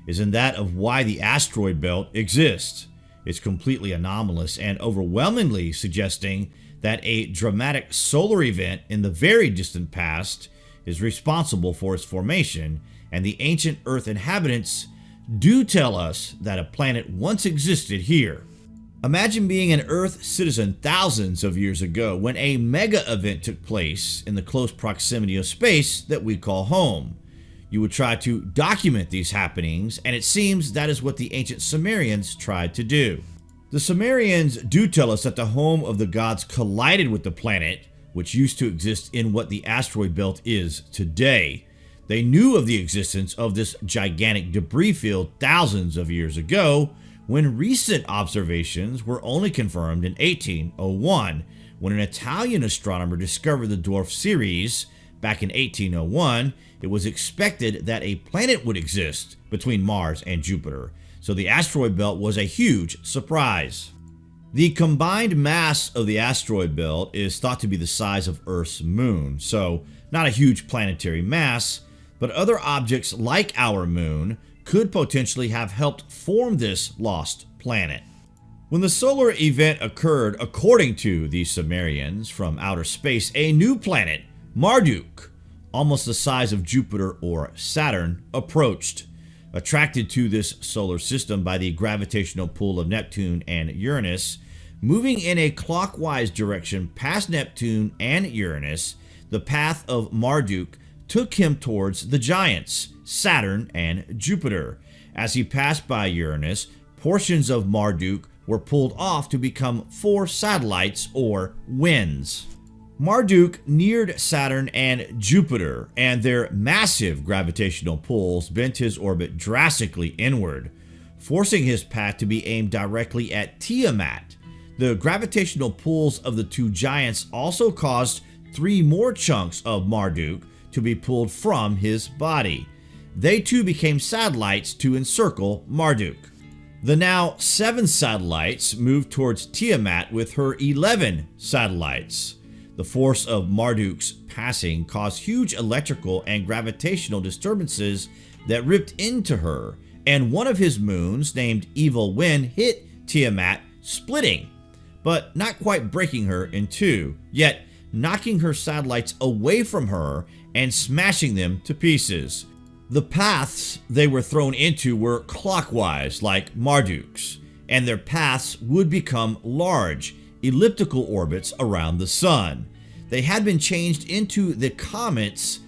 is in that of why the asteroid belt exists. It's completely anomalous and overwhelmingly suggesting that a dramatic solar event in the very distant past is responsible for its formation, and the ancient Earth inhabitants do tell us that a planet once existed here. Imagine being an Earth citizen thousands of years ago when a mega event took place in the close proximity of space that we call home. You would try to document these happenings, and it seems that is what the ancient Sumerians tried to do. The Sumerians do tell us that the home of the gods collided with the planet, which used to exist in what the asteroid belt is today. They knew of the existence of this gigantic debris field thousands of years ago, when recent observations were only confirmed in 1801, when an Italian astronomer discovered the dwarf Ceres. Back in 1801, it was expected that a planet would exist between Mars and Jupiter, so the asteroid belt was a huge surprise. The combined mass of the asteroid belt is thought to be the size of Earth's moon, so not a huge planetary mass, but other objects like our moon could potentially have helped form this lost planet. When the solar event occurred, according to the Sumerians, from outer space, a new planet, Marduk, almost the size of Jupiter or Saturn, approached. Attracted to this solar system by the gravitational pull of Neptune and Uranus, moving in a clockwise direction past Neptune and Uranus, the path of Marduk took him towards the giants, Saturn and Jupiter. As he passed by Uranus, portions of Marduk were pulled off to become 4 satellites or winds. Marduk neared Saturn and Jupiter, and their massive gravitational pulls bent his orbit drastically inward, forcing his path to be aimed directly at Tiamat. The gravitational pulls of the 2 giants also caused 3 more chunks of Marduk to be pulled from his body. They too became satellites to encircle Marduk. The now 7 satellites moved towards Tiamat with her 11 satellites. The force of Marduk's passing caused huge electrical and gravitational disturbances that ripped into her, and one of his moons, named Evil Wind, hit Tiamat, splitting, but not quite breaking her in 2, yet knocking her satellites away from her and smashing them to pieces. The paths they were thrown into were clockwise, like Marduk's, and their paths would become large, elliptical orbits around the sun. They had been changed into the comets